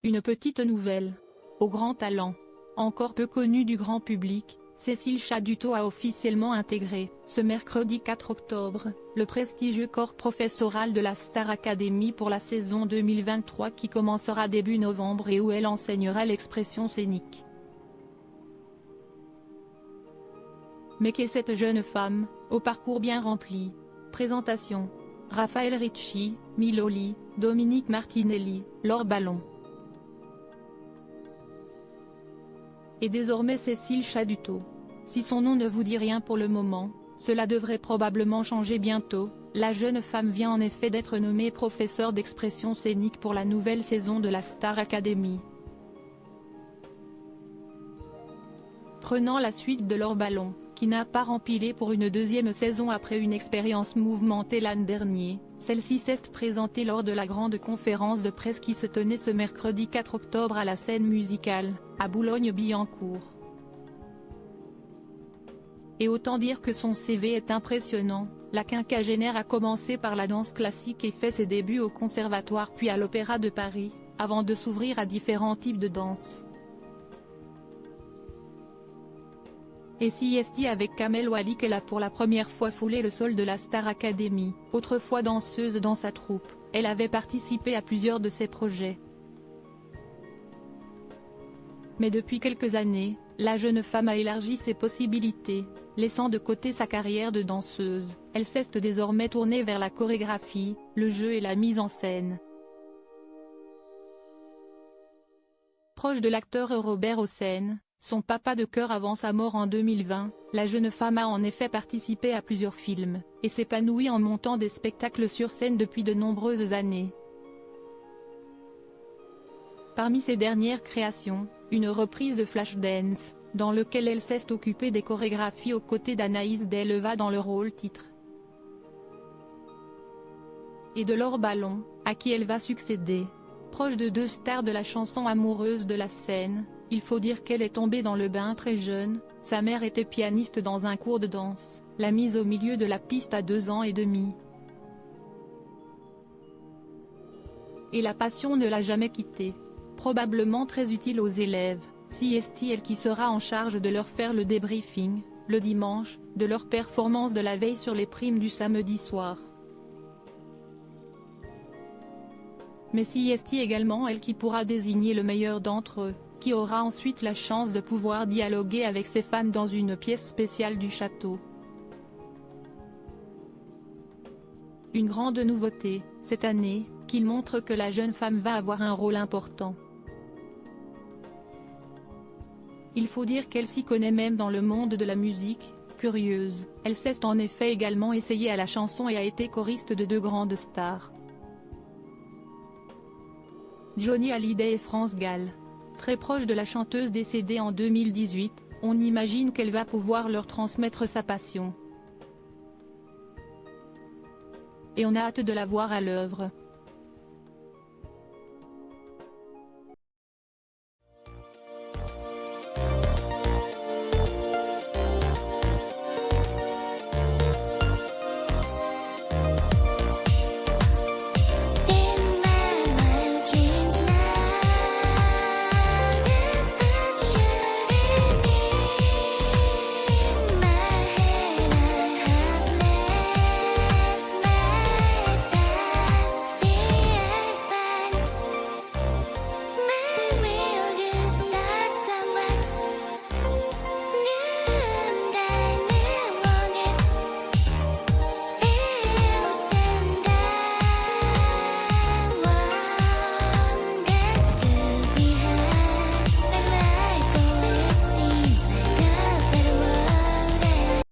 Une petite nouvelle. Au grand talent. Encore peu connue du grand public, Cécile Chaduteau a officiellement intégré, ce mercredi 4 octobre, le prestigieux corps professoral de la Star Academy pour la saison 2023 qui commencera début novembre et où elle enseignera l'expression scénique. Mais qu'est cette jeune femme, au parcours bien rempli? Présentation. Raphaël Ricci, Miloli, Dominique Martinelli, Laure Ballon. Et désormais Cécile Chaduteau. Si son nom ne vous dit rien pour le moment, cela devrait probablement changer bientôt. La jeune femme vient en effet d'être nommée professeure d'expression scénique pour la nouvelle saison de la Star Academy. Prenant la suite de Laure Ballon, qui n'a pas rempilé pour une deuxième saison après une expérience mouvementée l'an dernier, celle-ci s'est présentée lors de la grande conférence de presse qui se tenait ce mercredi 4 octobre à la Scène Musicale, à Boulogne-Billancourt. Et autant dire que son CV est impressionnant, la quinquagénaire a commencé par la danse classique et fait ses débuts au Conservatoire puis à l'Opéra de Paris, avant de s'ouvrir à différents types de danse. Et CST avec Kamel Wally qu'elle a pour la première fois foulé le sol de la Star Academy. Autrefois danseuse dans sa troupe, elle avait participé à plusieurs de ses projets. Mais depuis quelques années, la jeune femme a élargi ses possibilités, laissant de côté sa carrière de danseuse. Elle s'est désormais tournée vers la chorégraphie, le jeu et la mise en scène. Proche de l'acteur Robert Hossein, son papa de cœur avant sa mort en 2020, la jeune femme a en effet participé à plusieurs films, et s'épanouit en montant des spectacles sur scène depuis de nombreuses années. Parmi ses dernières créations, une reprise de Flashdance, dans lequel elle s'est occupée des chorégraphies aux côtés d'Anaïs Deleva dans le rôle titre. Et de Laure Ballon, à qui elle va succéder. Proche de deux stars de la chanson amoureuse de la scène, il faut dire qu'elle est tombée dans le bain très jeune. Sa mère était pianiste dans un cours de danse, l'a mise au milieu de la piste à 2 ans et demi. Et la passion ne l'a jamais quittée. Probablement très utile aux élèves, CST elle qui sera en charge de leur faire le débriefing, le dimanche, de leur performance de la veille sur les primes du samedi soir. Mais CST également elle qui pourra désigner le meilleur d'entre eux, qui aura ensuite la chance de pouvoir dialoguer avec ses fans dans une pièce spéciale du château. Une grande nouveauté, cette année, qui montre que la jeune femme va avoir un rôle important. Il faut dire qu'elle s'y connaît même dans le monde de la musique, curieuse, elle s'est en effet également essayée à la chanson et a été choriste de deux grandes stars. Johnny Hallyday et France Gall. Très proche de la chanteuse décédée en 2018, on imagine qu'elle va pouvoir leur transmettre sa passion. Et on a hâte de la voir à l'œuvre.